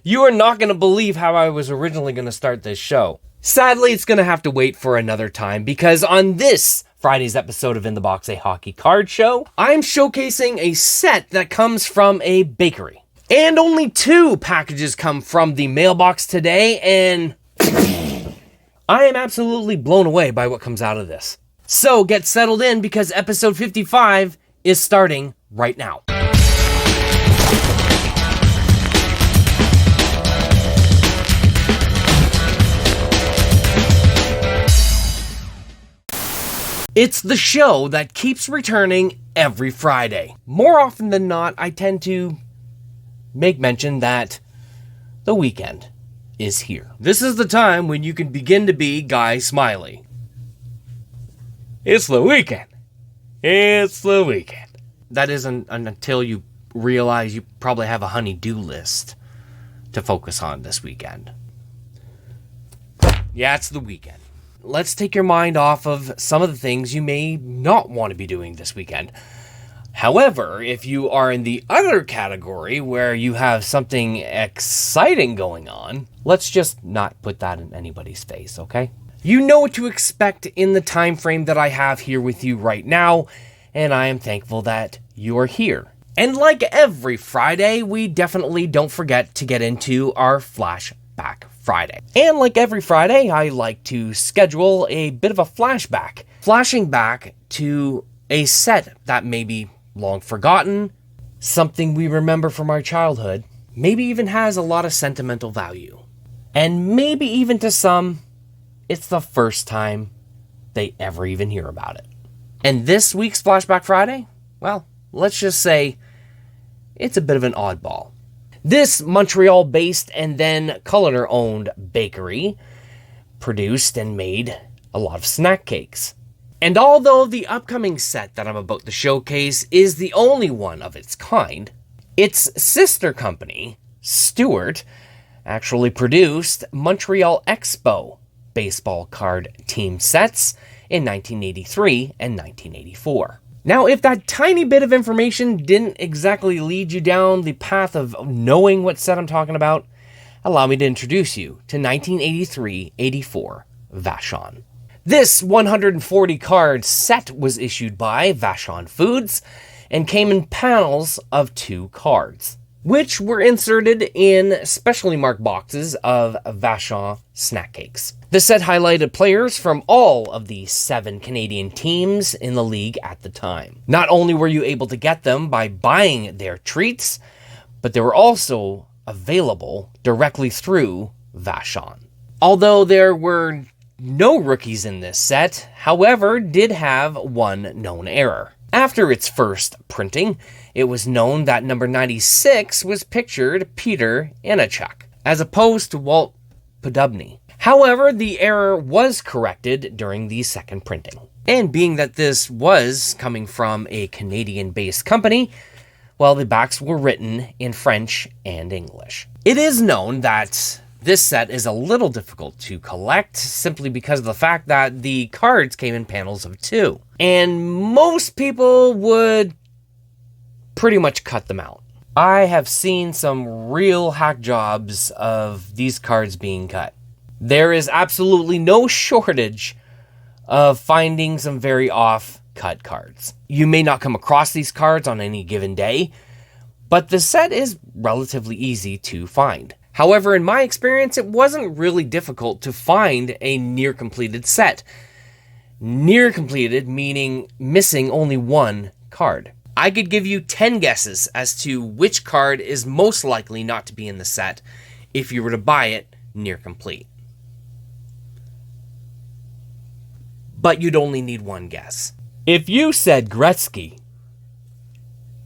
You are not going to believe how I was originally going to start this show. Sadly, it's going to have to wait for another time because on this Friday's episode of In the Box, a hockey card show, I'm showcasing a set that comes from a bakery. And only 2 packages come from the mailbox today, and I am absolutely blown away by what comes out of this. So get settled in because episode 55 is starting right now. It's the show that keeps returning every Friday. More often than not, I tend to make mention that the weekend is here. This is the time when you can begin to be Guy Smiley. It's the weekend. It's the weekend. That isn't until you realize you probably have a honey-do list to focus on this weekend. Yeah, it's the weekend. Let's take your mind off of some of the things you may not want to be doing this weekend. However, if you are in the other category where you have something exciting going on, let's just not put that in anybody's face, okay? You know what to expect in the time frame that I have here with you right now, and I am thankful that you are here. And like every Friday, we definitely don't forget to get into our Flashback Friday. And like every Friday, I like to schedule a bit of a flashback, flashing back to a set that may be long forgotten, something we remember from our childhood, maybe even has a lot of sentimental value. And maybe even to some, it's the first time they ever even hear about it. And this week's Flashback Friday, well, let's just say it's a bit of an oddball. This Montreal-based and then Culliner-owned bakery produced and made a lot of snack cakes. And although the upcoming set that I'm about to showcase is the only one of its kind, its sister company, Stewart, actually produced Montreal Expo baseball card team sets in 1983 and 1984. Now, if that tiny bit of information didn't exactly lead you down the path of knowing what set I'm talking about, allow me to introduce you to 1983-84 Vachon. This 140 card set was issued by Vachon Foods and came in panels of 2 cards, which were inserted in specially marked boxes of Vachon snack cakes. The set highlighted players from all of the 7 Canadian teams in the league at the time. Not only were you able to get them by buying their treats, but they were also available directly through Vachon. Although there were no rookies in this set, however, did have one known error. After its first printing, it was known that number 96 was pictured Peter Inachuk, as opposed to Walt Podubny. However, the error was corrected during the second printing. And being that this was coming from a Canadian-based company, well, the backs were written in French and English. It is known that this set is a little difficult to collect simply because of the fact that the cards came in panels of 2. And most people would pretty much cut them out. I have seen some real hack jobs of these cards being cut. There is absolutely no shortage of finding some very off-cut cards. You may not come across these cards on any given day, but the set is relatively easy to find. However, in my experience, it wasn't really difficult to find a near-completed set. Near-completed meaning missing only 1 card. I could give you 10 guesses as to which card is most likely not to be in the set if you were to buy it near-complete. But you'd only need 1 guess. If you said Gretzky,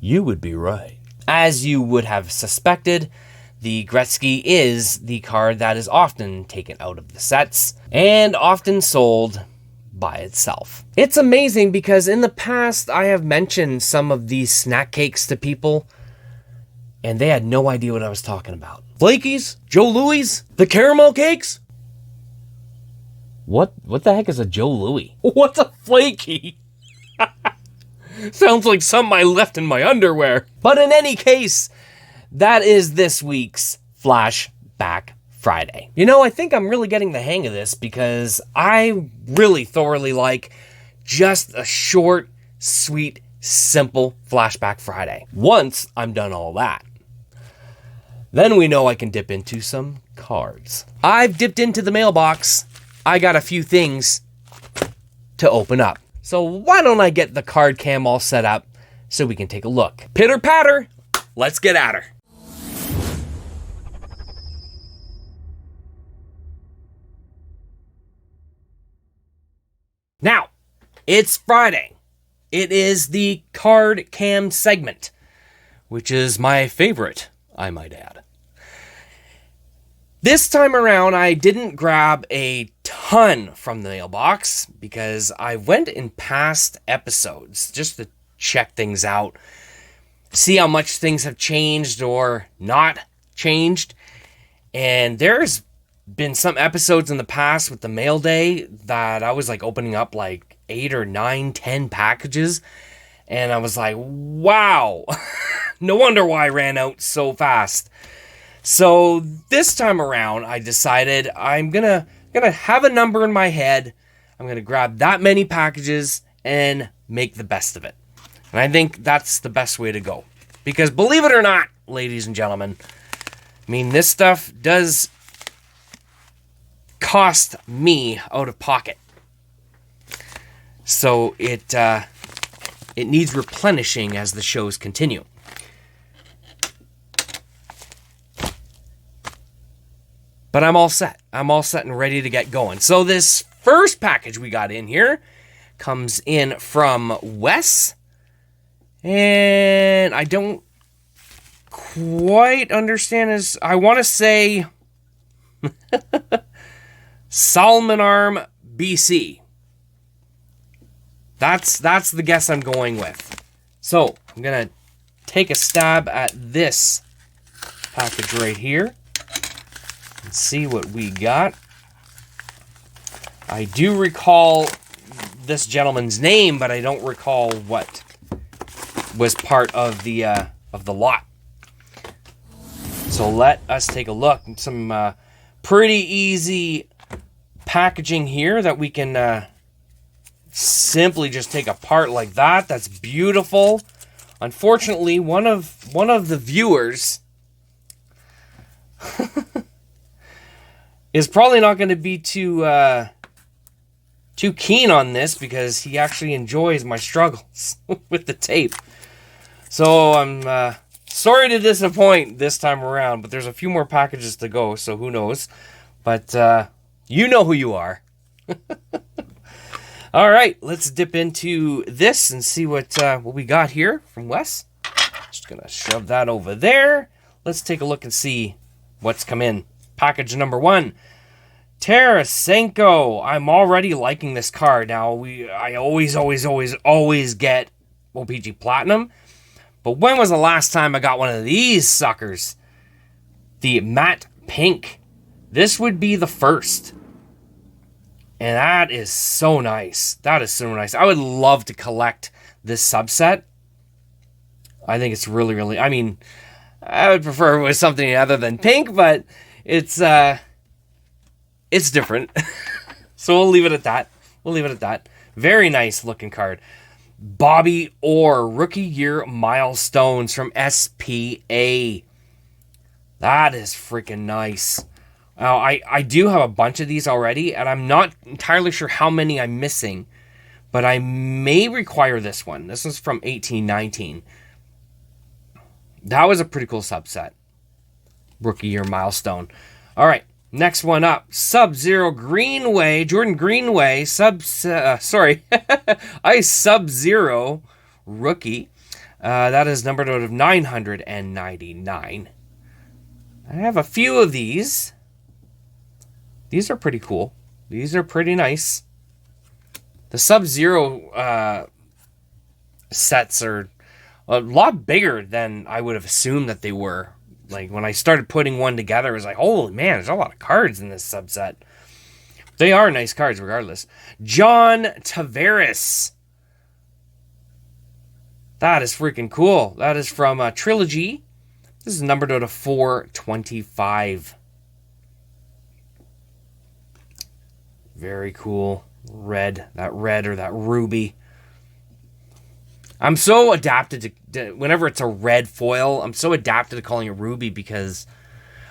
you would be right. As you would have suspected, the Gretzky is the card that is often taken out of the sets and often sold by itself. It's amazing because in the past I have mentioned some of these snack cakes to people and they had no idea what I was talking about. Flakies? Joe Louis? The caramel cakes? What the heck is a Joe Louis? What's a flaky? Sounds like something I left in my underwear. But in any case, that is this week's Flashback Friday. You know, I think I'm really getting the hang of this because I really thoroughly like just a short, sweet, simple Flashback Friday. Once I'm done all that, then we know I can dip into some cards. I've dipped into the mailbox. I got a few things to open up. So why don't I get the card cam all set up so we can take a look. Pitter patter, let's get at her. Now, it's Friday. It is the card cam segment, which is my favorite, I might add. This time around, I didn't grab a ton from the mailbox because I went in past episodes just to check things out, see how much things have changed or not changed. And there's been some episodes in the past with the mailday that I was like opening up like 8 or 9, 10 packages. And I was like, wow, no wonder why I ran out so fast. So this time around, I decided I'm gonna have a number in my head. I'm gonna grab that many packages and make the best of it. And I think that's the best way to go. Because believe it or not, ladies and gentlemen, I mean, this stuff does cost me out of pocket. So it needs replenishing as the shows continue. But I'm all set. I'm all set and ready to get going. So this first package we got in here comes in from Wes. And I don't quite understand his... I want to say... Salmon Arm, BC. That's the guess I'm going with. So, I'm going to take a stab at this package right here. And see what we got. I do recall this gentleman's name, but I don't recall what was part of the lot. So let us take a look. Some pretty easy packaging here that we can simply just take apart like that. That's beautiful. Unfortunately, one of the viewers is probably not going to be too keen on this because he actually enjoys my struggles with the tape. So I'm sorry to disappoint this time around, but there's a few more packages to go, so who knows. But you know who you are. All right, let's dip into this and see what we got here from Wes. Just going to shove that over there. Let's take a look and see what's come in. Package number 1. Tarasenko. I'm already liking this card. Now, I always get OPG Platinum. But when was the last time I got one of these suckers? The matte pink. This would be the first. And that is so nice. That is so nice. I would love to collect this subset. I think it's really, really... I mean, I would prefer it was something other than pink, but it's different. So we'll leave it at that. Very nice looking card. Bobby Orr, Rookie Year Milestones from SPA. That is freaking nice. Now, I do have a bunch of these already, and I'm not entirely sure how many I'm missing, but I may require this one. This is from 1819. That was a pretty cool subset. Rookie Year Milestone. All right, next one up. Sub-Zero Greenway, Jordan Greenway, Ice Sub-Zero Rookie. That is numbered out of 999. I have a few of these. These are pretty cool. These are pretty nice. The Sub-Zero sets are a lot bigger than I would have assumed that they were. Like, when I started putting one together, it was like, holy man, there's a lot of cards in this subset. They are nice cards regardless. John Tavares. That is freaking cool. That is from Trilogy This is numbered out of 425. Very cool. Red. That red or that ruby. I'm so adapted to whenever it's a red foil, I'm so adapted to calling it ruby because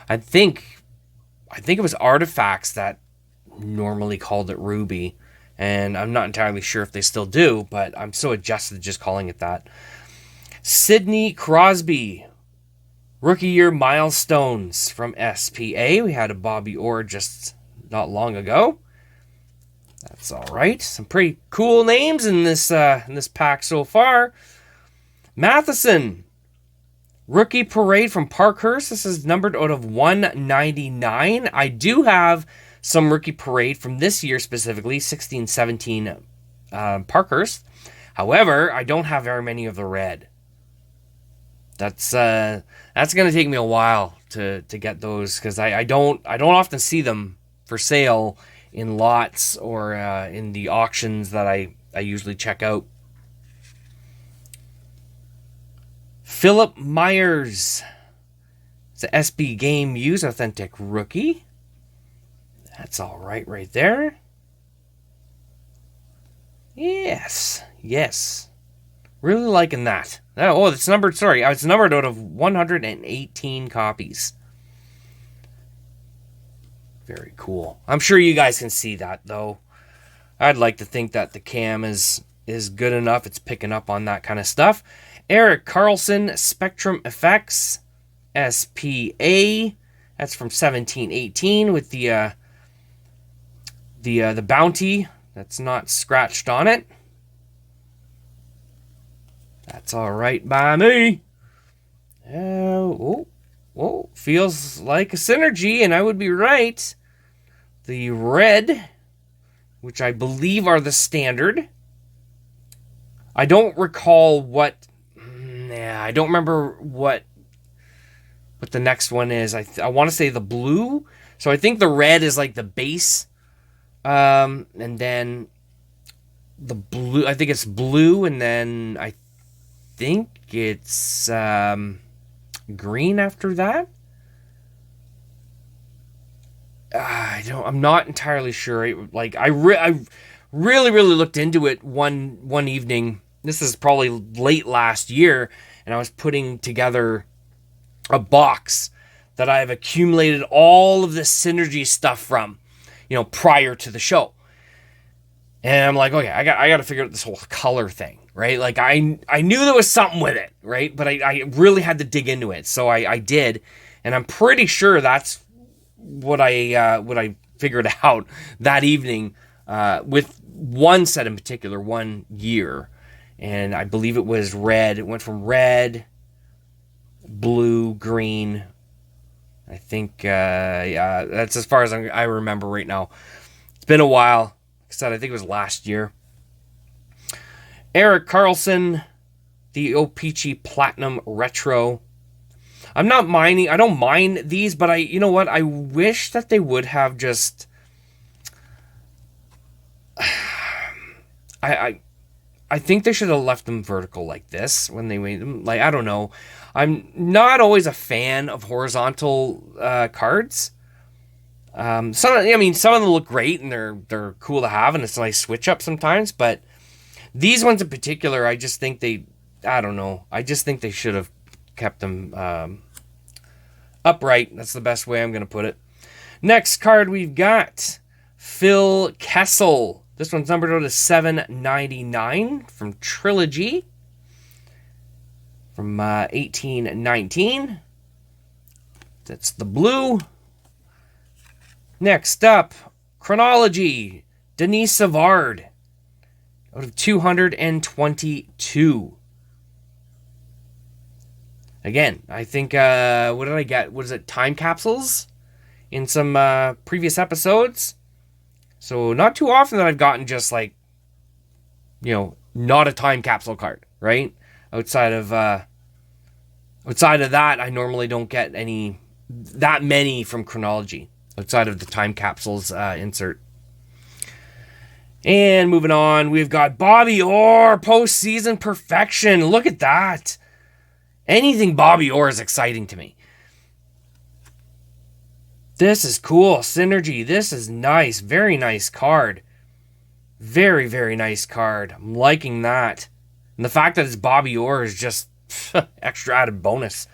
I think it was Artifacts that normally called it ruby. And I'm not entirely sure if they still do, but I'm so adjusted to just calling it that. Sidney Crosby. Rookie year milestones from SPA. We had a Bobby Orr just not long ago. That's all right. Some pretty cool names in this pack so far. Matheson. Rookie Parade from Parkhurst. This is numbered out of 199. I do have some Rookie Parade from this year specifically, 16-17 Parkhurst. However, I don't have very many of the red. That's going to take me a while to get those because I don't often see them for sale in lots or in the auctions that I usually check out. Philip Myers. It's a SB Game Use Authentic Rookie. That's all right there. Yes. Really liking that. Oh, it's numbered, sorry. It's numbered out of 118 copies. Very cool. I'm sure you guys can see that, though. I'd like to think that the cam is good enough. It's picking up on that kind of stuff. Eric Carlson, Spectrum Effects, SPA. That's from 17-18 with the bounty that's not scratched on it. That's all right by me. Feels like a synergy, and I would be right. The red, which I believe are the standard. I don't recall what. I don't remember what the next one is. I want to say the blue. So I think the red is like the base, and then the blue. I think it's blue, and then I think it's green after that. I'm not entirely sure. Like I really looked into it one evening. This is probably late last year, and I was putting together a box that I've accumulated all of this synergy stuff from, prior to the show. And I'm like, okay, I got to figure out this whole color thing, right? Like I knew there was something with it, right? But I really had to dig into it, so I did, and I'm pretty sure that's what I figured out that evening with one set in particular, one year, and I believe it was red. It went from red, blue, green. I think that's as far as I remember right now. It's been a while. Like I said, I think it was last year. Eric Carlson, the O-Pee-Chee Platinum Retro. I'm not minding. I don't mind these, but you know what? I wish that they would have just. I think they should have left them vertical like this when they made them. Like, I don't know. I'm not always a fan of horizontal cards. Some of them look great and they're cool to have, and it's a nice switch up sometimes. But these ones in particular, I just think I don't know. I just think they should have kept them upright. That's the best way I'm going to put it. Next card we've got Phil Kessel. This one's numbered out as 799 from Trilogy from 1819. That's the blue. Next up, Chronology, Denise Savard out of 222. Again, I think, what did I get? What is it? Time capsules in some previous episodes. So not too often that I've gotten just like, not a time capsule card, right? Outside of that, I normally don't get that many from Chronology outside of the time capsules insert. And moving on, we've got Bobby Orr, postseason perfection. Look at that. Anything Bobby Orr is exciting to me. This is cool. Synergy. This is nice. Very nice card. Very, very nice card. I'm liking that. And the fact that it's Bobby Orr is just extra added bonus.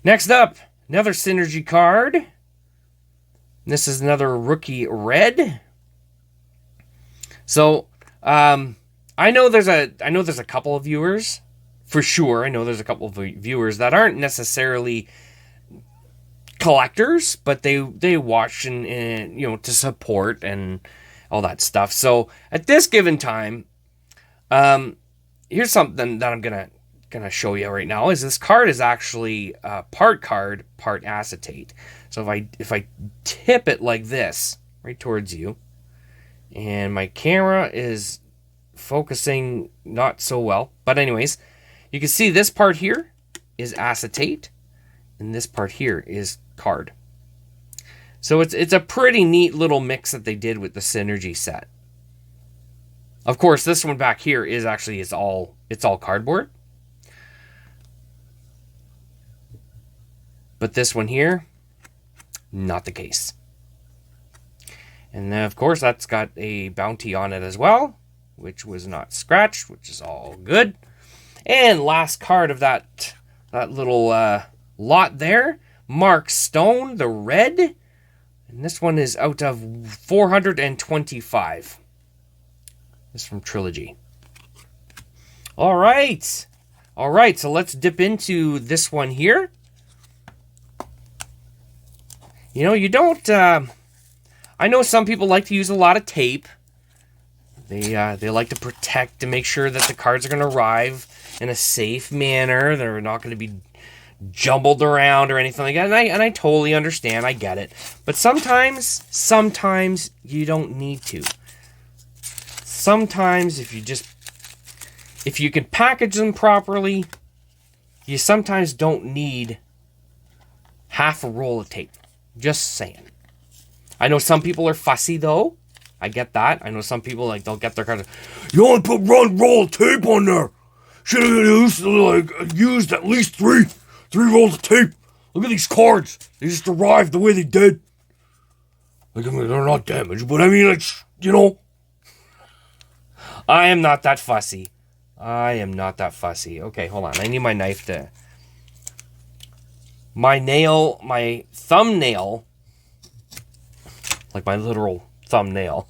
Next up, another Synergy card. This is another rookie red. So, I know there's a couple of viewers, for sure. I know there's a couple of viewers that aren't necessarily collectors, but they watch and to support and all that stuff. So at this given time, here's something that I'm gonna show you right now. Is this card is actually part card, part acetate. So if I tip it like this right towards you, and my camera is focusing not so well, but anyways, you can see this part here is acetate, and this part here is card. So it's a pretty neat little mix that they did with the Synergy set. Of course, this one back here is actually it's all cardboard. But this one here, not the case. And then, of course, that's got a bounty on it as well, which was not scratched, which is all good. And last card of that little lot there, Mark Stone, the red. And this one is out of 425. This is from Trilogy. All right, so let's dip into this one here. You don't... I know some people like to use a lot of tape. They like to protect to make sure that the cards are going to arrive in a safe manner. They're not going to be jumbled around or anything like that. And I totally understand. I get it. But sometimes you don't need to. Sometimes if you can package them properly, you sometimes don't need half a roll of tape. Just saying. I know some people are fussy, though. I get that. I know some people, they'll get their cards. You only put one roll of tape on there. Should have used at least three rolls of tape. Look at these cards. They just arrived the way they did. They're not damaged, but I am not that fussy. Okay, hold on. I need my knife to... My thumbnail, like my literal thumbnail,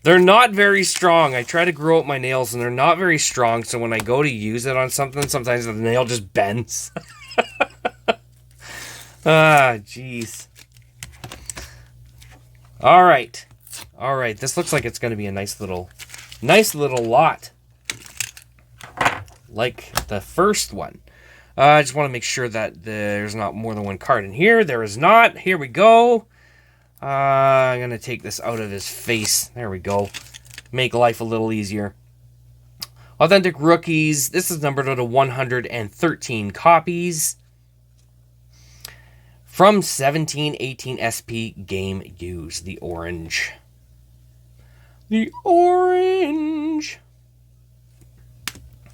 they're not very strong. I try to grow out my nails and they're not very strong, so when I go to use it on something, sometimes the nail just bends. Jeez. All right. This looks like it's going to be a nice little lot, like the first one. I just want to make sure that there's not more than one card in here. There is not. Here we go. I'm going to take this out of his face. There we go. Make life a little easier. Authentic Rookies. This is numbered out of 113 copies. From 1718 SP Game Use. The orange.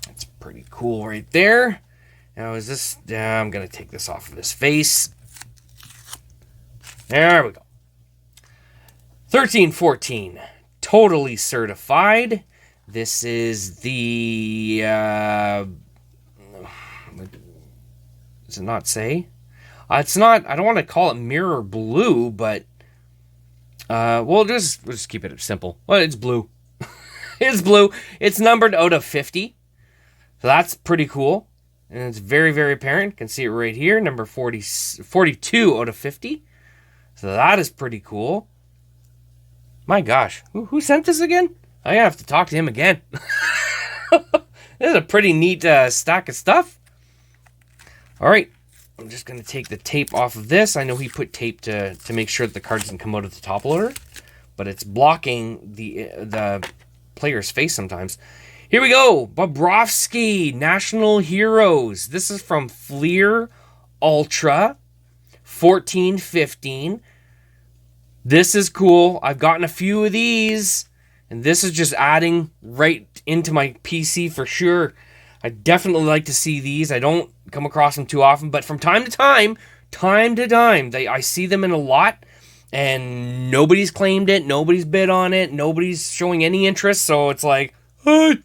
That's pretty cool right there. Now is this... I'm going to take this off of his face. There we go. 1314. Totally certified. This is the... does it not say? It's not... I don't want to call it mirror blue, but... we'll just keep it simple. Well, it's blue. It's blue. It's numbered out of 50. So that's pretty cool. And it's very, very apparent. You can see it right here. Number 42 out of 50. So that is pretty cool. My gosh. Who sent this again? I have to talk to him again. This is a pretty neat stack of stuff. All right. I'm just going to take the tape off of this. I know he put tape to make sure that the card doesn't come out of the top loader. But it's blocking the player's face sometimes. Here we go. Bobrovsky, National Heroes. This is from Fleer Ultra 1415. This is cool. I've gotten a few of these. And this is just adding right into my PC for sure. I definitely like to see these. I don't come across them too often, but from time to time, I see them in a lot, and nobody's claimed it, nobody's bid on it, nobody's showing any interest, so it's like, hey,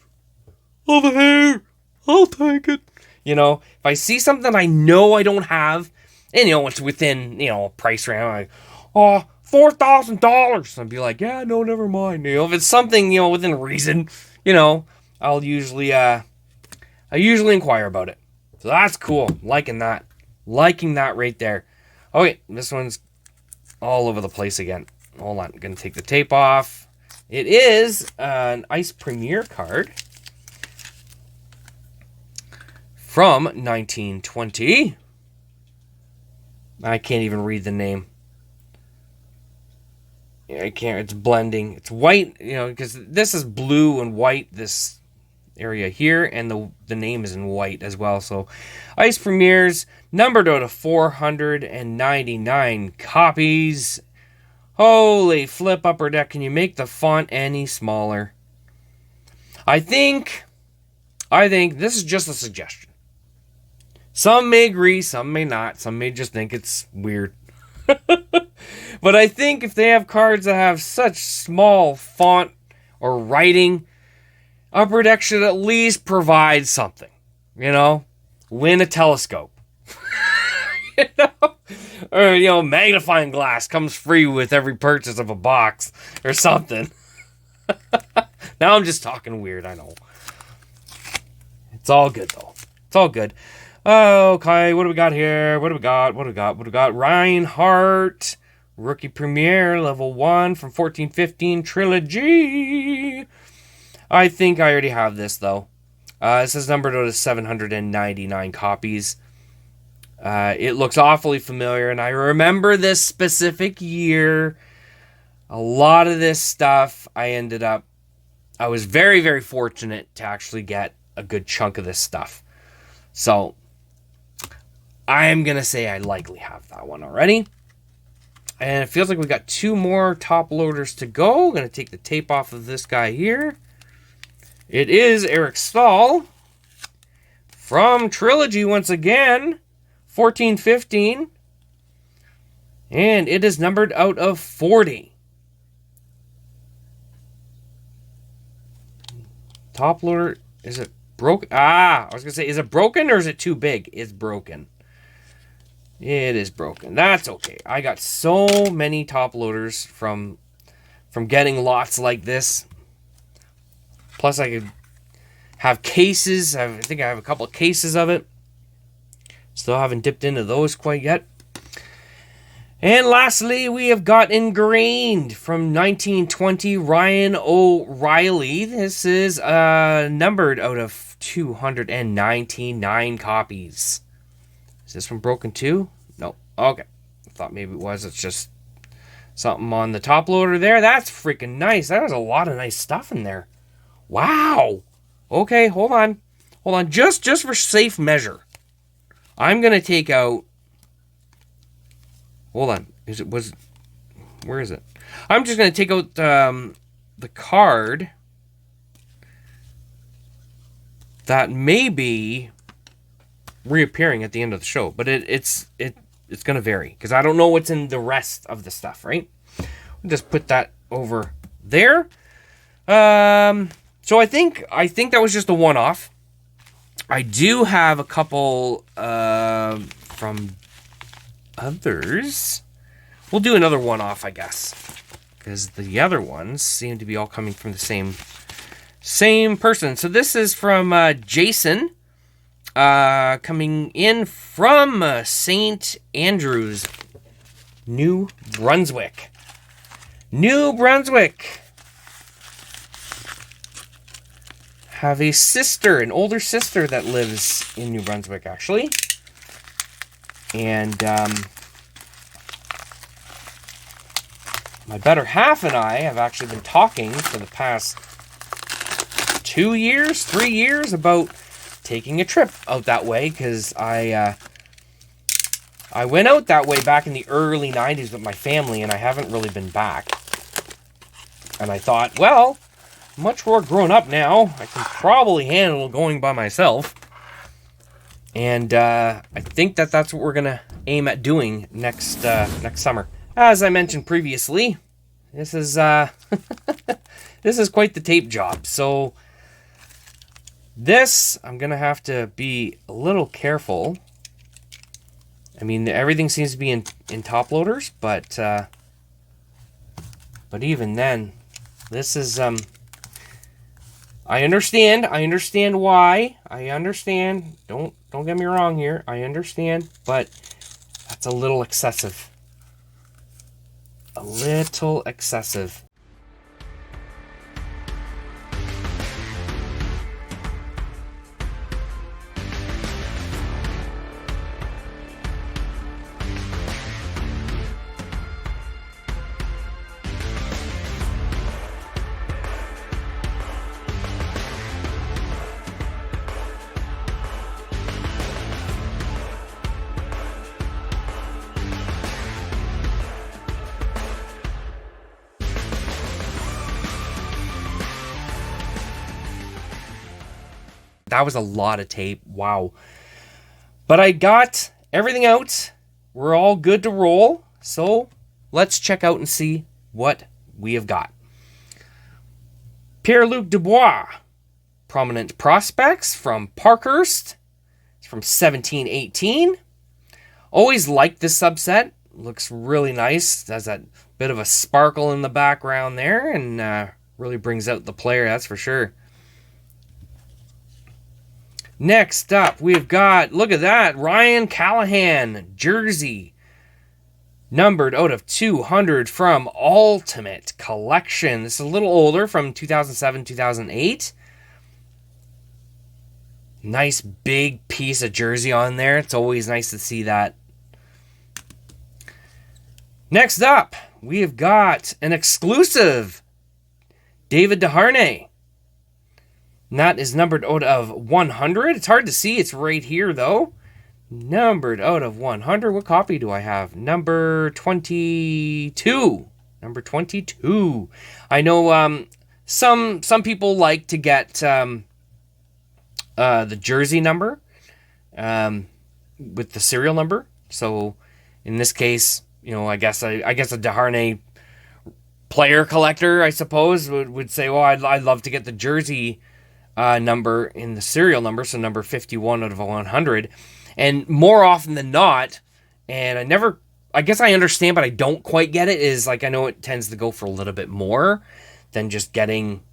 over here, I'll take it. You know, if I see something I know I don't have, and, you know, it's within, you know, price range, I'm like, oh, $4,000. I'd be like, yeah, no, never mind. You know, if it's something, you know, within reason, you know, I usually inquire about it. So that's cool. Liking that right there. Okay, this one's all over the place again. Hold on, I'm gonna take the tape off. It is an Ice Premier card from 1920. I can't even read the name. I can't. It's blending. It's white, you know, because this is blue and white, this area here, and the name is in white as well. So Ice Premiers, numbered out of 499 copies. Holy flip, Upper Deck. Can you make the font any smaller? I think this is just a suggestion. Some may agree, some may not. Some may just think it's weird. But I think if they have cards that have such small font or writing, Upper Deck should at least provide something. You know? Win a telescope. You know? Or, you know, magnifying glass comes free with every purchase of a box or something. Now I'm just talking weird, I know. It's all good, though. It's all good. Okay, what do we got here? What do we got? Reinhardt, Rookie Premier, level 1 from 1415 Trilogy. I think I already have this, though. This is numbered out of 799 copies. It looks awfully familiar, and I remember this specific year. A lot of this stuff, I was very, very fortunate to actually get a good chunk of this stuff. So, I'm going to say I likely have that one already. And it feels like we got 2 more top loaders to go. I'm going to take the tape off of this guy here. It is Eric Stahl from Trilogy once again, 1415. And it is numbered out of 40. Top loader, is it broken? I was going to say, is it broken or is it too big? It's broken. It is broken. That's okay. I got so many top loaders from getting lots like this. Plus, I could have cases. I think I have a couple of cases of it. Still haven't dipped into those quite yet. And lastly, we have got Ingrained from 1920, Ryan O'Reilly. This is numbered out of 299 copies. Is this one broken too? No. Okay. I thought maybe it was. It's just something on the top loader there. That's freaking nice. That was a lot of nice stuff in there. Wow. Okay, hold on. Just for safe measure, I'm going to take out... Hold on. Where is it? I'm just going to take out the card that may be reappearing at the end of the show, but it's going to vary because I don't know what's in the rest of the stuff, right? We'll just put that over there. So I think that was just a one-off. I do have a couple from others. We'll do another one-off, I guess, because the other ones seem to be all coming from the same person. So this is from Jason, coming in from St. Andrews, New Brunswick. Have a sister, an older sister that lives in New Brunswick, actually. And my better half and I have actually been talking for the past 3 years about taking a trip out that way, because I went out that way back in the early 90s with my family, and I haven't really been back. And I thought, well, much more grown up now. I can probably handle going by myself. And I think that's what we're going to aim at doing next summer. As I mentioned previously, this is this is quite the tape job. So this, I'm going to have to be a little careful. I mean, everything seems to be in top loaders, but even then, this is I understand why. I understand. Don't get me wrong here. I understand, but that's a little excessive. A little excessive. That was a lot of tape. Wow. But I got everything out. We're all good to roll. So let's check out and see what we have got. Pierre-Luc Dubois. Prominent Prospects from Parkhurst. It's from 1718. Always liked this subset. Looks really nice. Has that bit of a sparkle in the background there. And really brings out the player, that's for sure. Next up, we've got, look at that, Ryan Callahan, jersey, numbered out of 200 from Ultimate Collection. This is a little older, from 2007, 2008. Nice big piece of jersey on there. It's always nice to see that. Next up, we have got an exclusive David Desharnais. And that is numbered out of 100. It's hard to see. It's right here, though. Numbered out of 100. What copy do I have? Number 22. Number 22. I know some people like to get the jersey number with the serial number. So in this case, you know, I guess a Desharnais player collector, I suppose, would say, well, I'd love to get the jersey number in the serial number, so number 51 out of 100. And more often than not, and I guess I understand, but I don't quite get it, is like, I know it tends to go for a little bit more than just getting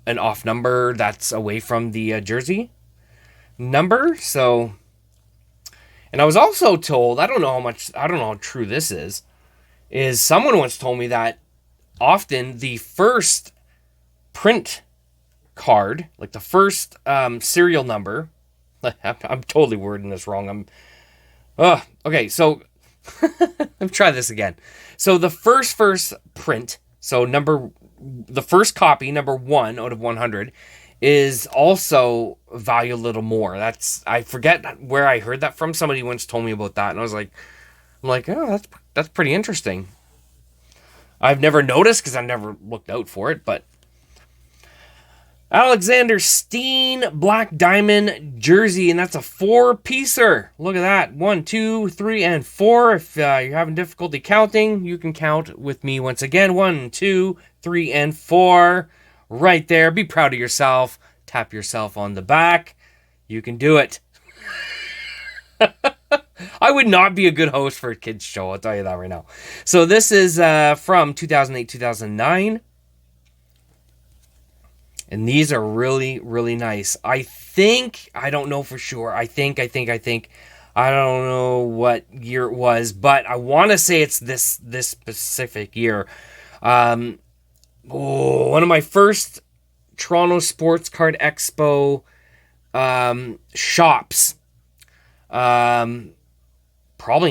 an off number that's away from the jersey number. So, and I was also told, I don't know how true this is someone once told me that often the first print card, like the first serial number, I'm totally wording this wrong. Okay, so let's try this again. So the first print, so the first copy, number 1 out of 100, is also valued a little more. I forget where I heard that from. Somebody once told me about that, and I'm like, oh, that's pretty interesting. I've never noticed because I've never looked out for it, but Alexander Steen Black Diamond jersey, and that's a 4-piecer. Look at that. 1, 2, 3, and 4. If you're having difficulty counting, you can count with me once again. 1, 2, 3, and 4. Right there. Be proud of yourself. Tap yourself on the back. You can do it. I would not be a good host for a kids show, I'll tell you that right now. So this is from 2008, 2009. And these are really, really nice. I don't know for sure. I think. I don't know what year it was, but I want to say it's this specific year. One of my first Toronto Sports Card Expo shops. Probably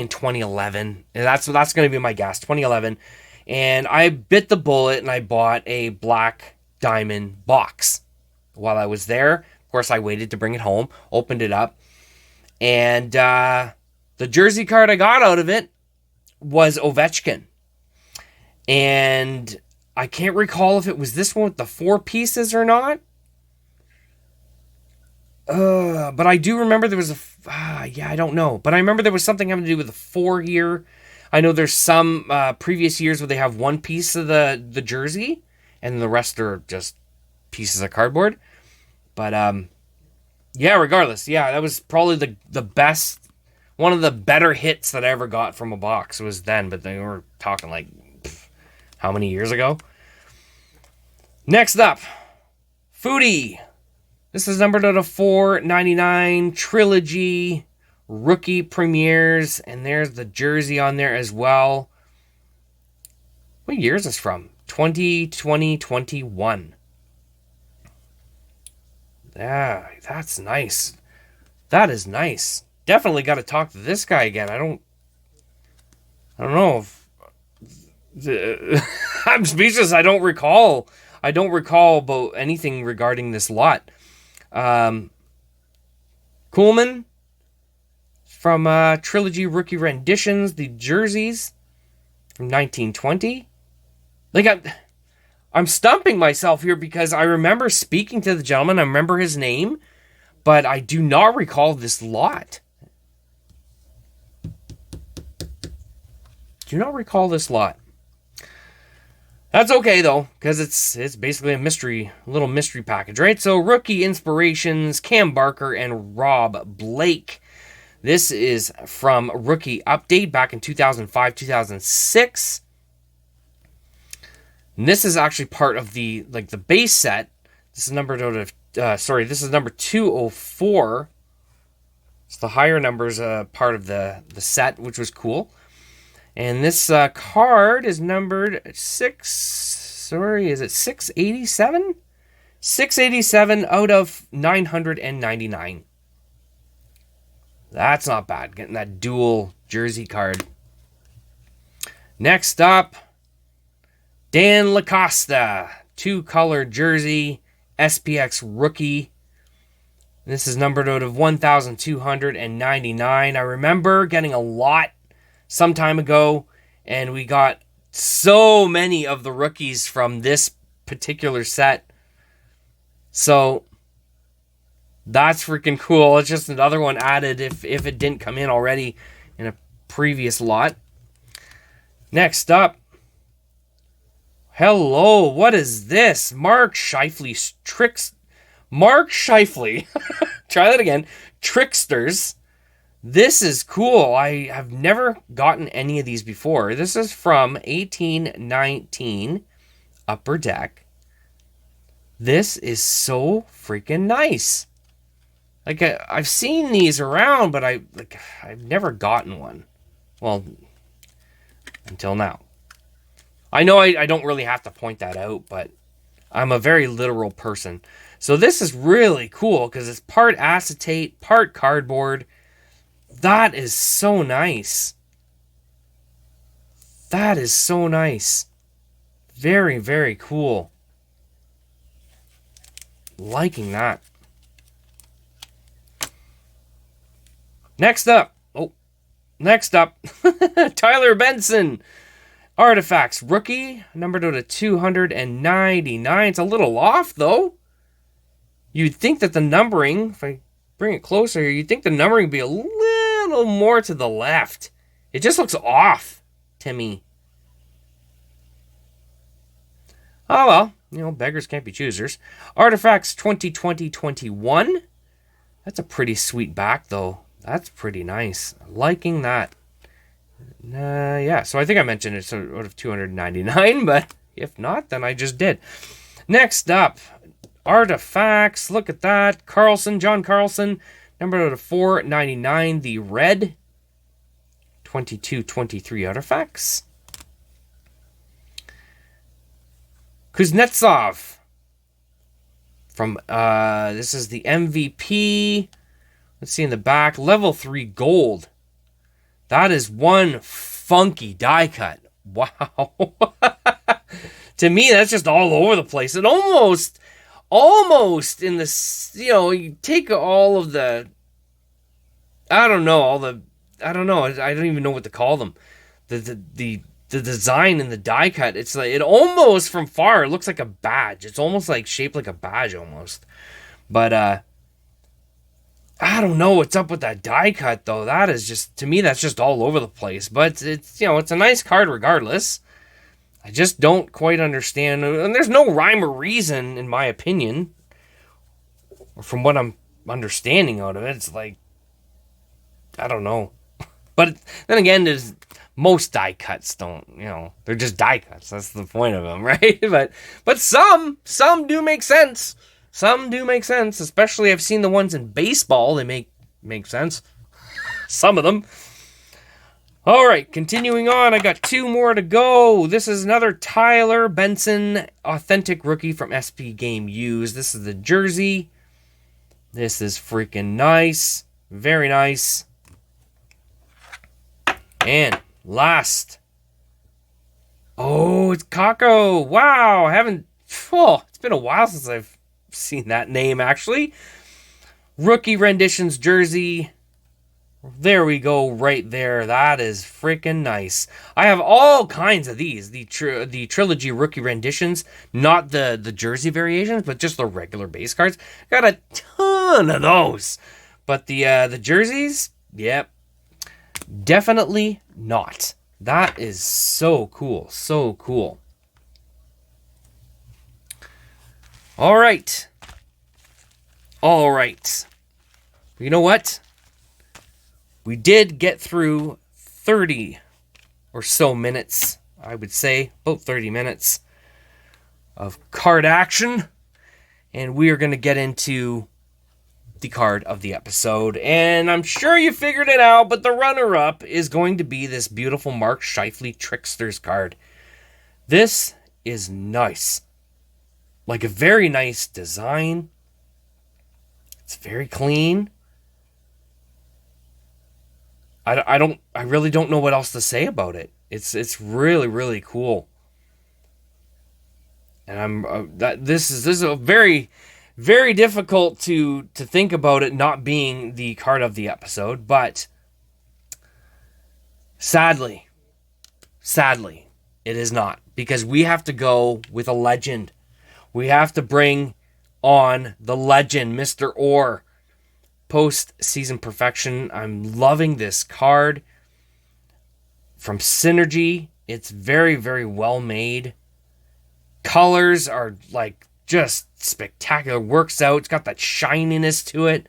in 2011. And that's going to be my guess, 2011. And I bit the bullet and I bought a black diamond box while I was there. Of course, I waited to bring it home, opened it up, and the jersey card I got out of it was Ovechkin. And I can't recall if it was this one with the 4 pieces or not. But I do remember there was I don't know. But I remember there was something having to do with the 4 here. I know there's some previous years where they have 1 piece of the jersey, and the rest are just pieces of cardboard. But yeah, regardless, yeah, that was probably the best, one of the better hits that I ever got from a box was then. But they were talking like how many years ago? Next up, Foodie. This is numbered out of $4.99 Trilogy Rookie Premieres, and there's the jersey on there as well. What year is this from? 2021. Yeah, that's nice. That is nice. Definitely got to talk to this guy again. I don't know if I'm speechless. I don't recall about anything regarding this lot. Coolman from Trilogy Rookie Renditions, the jerseys from 1920. Like I'm stumping myself here because I remember speaking to the gentleman. I remember his name, but I do not recall this lot. Do not recall this lot. That's okay though, because it's basically a little mystery package, right? So rookie inspirations, Cam Barker and Rob Blake. This is from Rookie Update back in 2005, 2006. And this is actually part of the base set. This is numbered out of this is number 204. It's the higher numbers part of the set, which was cool. And this card is numbered 687? 687 out of 999. That's not bad, getting that dual jersey card. Next up, Dan LaCosta, 2-color jersey, SPX rookie. This is numbered out of 1,299. I remember getting a lot some time ago, and we got so many of the rookies from this particular set. So that's freaking cool. It's just another one added if it didn't come in already in a previous lot. Next up, hello, what is this? Mark Scheifele's Mark Scheifele. Try that again. Tricksters. This is cool. I have never gotten any of these before. This is from 1819 Upper Deck. This is so freaking nice. Like I've seen these around, but I've never gotten one. Well, until now. I know I don't really have to point that out, but I'm a very literal person. So this is really cool because it's part acetate, part cardboard. That is so nice. That is so nice. Very, very cool. Liking that. Next up. Tyler Benson. Artifacts rookie. Numbered out of 299. It's a little off, though. You'd think that the numbering, if I bring it closer, you'd think the numbering would be a little more to the left. It just looks off to me. Oh well, beggars can't be choosers. Artifacts 2020-21. That's a pretty sweet back, though. That's pretty nice. Liking that. Yeah, so I think I mentioned it's out of 299, but if not, then I just did. Next up, Artifacts. Look at that. John Carlson, number out of 499, the red. 22-23 Artifacts. Kuznetsov. From, this is the MVP. Let's see in the back. Level 3 gold. That is one funky die cut. Wow. To me, that's just all over the place. It almost in the, you take all of the, I don't know, I don't even know what to call them. The the design in the die cut, it's like, it almost from far, it looks like a badge. It's almost like shaped like a badge almost. But, I don't know what's up with that die cut, though. That is just, to me, that's just all over the place. But it's, it's a nice card regardless. I just don't quite understand. And there's no rhyme or reason, in my opinion. Or from what I'm understanding out of it, it's like, I don't know. But then again, most die cuts don't, they're just die cuts. That's the point of them, right? But some do make sense. Some do make sense, especially I've seen the ones in baseball. They make sense. Some of them. All right, continuing on. I got 2 more to go. This is another Tyler Benson authentic rookie from SP Game Used. This is the jersey. This is freaking nice. Very nice. And last. Oh, it's Kako. Wow, it's been a while since I've seen that name, actually. Rookie renditions jersey. There we go, right there. That is freaking nice. I have all kinds of these. The trilogy rookie renditions. Not the jersey variations, but just the regular base cards. Got a ton of those. But the jerseys, yep. Definitely not. That is so cool. So cool. All right. You know what? We did get through 30 or so minutes, I would say, about 30 minutes of card action. And we are going to get into the card of the episode. And I'm sure you figured it out, but the runner-up is going to be this beautiful Mark Scheifele Tricksters card. This is nice. Like a very nice design. It's very clean. I really don't know what else to say about it. It's really, really cool. And this is a very, very difficult to think about it not being the card of the episode, but sadly, it is not, because we have to go with a legend. We have to bring on the legend, Mr. Orr. Post-season perfection. I'm loving this card. From Synergy, it's very, very well made. Colors are like just spectacular. Works out. It's got that shininess to it.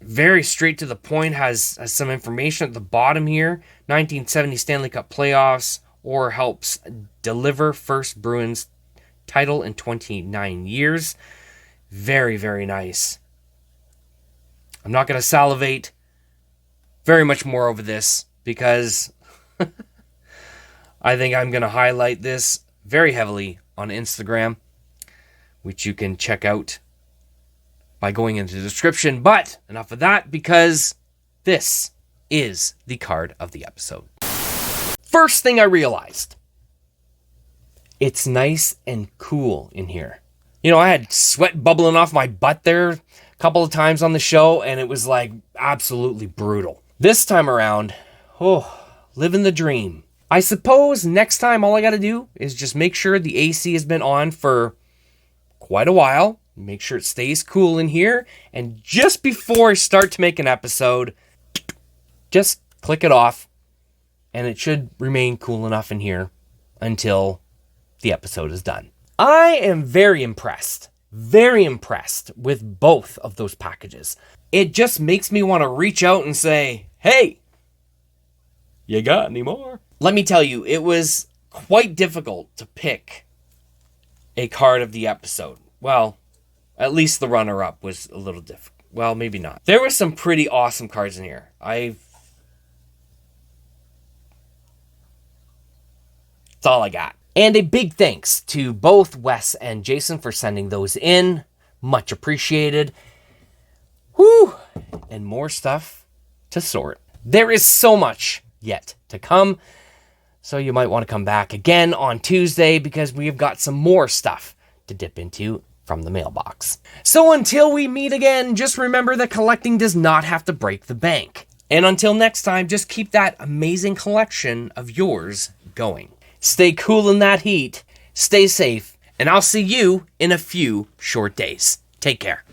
Very straight to the point. Has some information at the bottom here. 1970 Stanley Cup playoffs. Or helps deliver first Bruins title in 29 years. Very, very nice. I'm not going to salivate very much more over this because I think I'm going to highlight this very heavily on Instagram, which you can check out by going into the description. But enough of that, because this is the card of the episode. First thing I realized, it's nice and cool in here. I had sweat bubbling off my butt there a couple of times on the show, and it was like absolutely brutal. This time around, living the dream. I suppose next time all I got to do is just make sure the AC has been on for quite a while. Make sure it stays cool in here. And just before I start to make an episode, just click it off. And it should remain cool enough in here until the episode is done. I am very impressed with both of those packages. It just makes me want to reach out and say, hey, you got any more? Let me tell you, it was quite difficult to pick a card of the episode. Well, at least the runner-up was a little difficult. Well, maybe not. There were some pretty awesome cards in here. That's all I got. And a big thanks to both Wes and Jason for sending those in. Much appreciated. Whew! And more stuff to sort. There is so much yet to come. So you might want to come back again on Tuesday because we've got some more stuff to dip into from the mailbox. So until we meet again, just remember that collecting does not have to break the bank. And until next time, just keep that amazing collection of yours going. Stay cool in that heat, stay safe, and I'll see you in a few short days. Take care.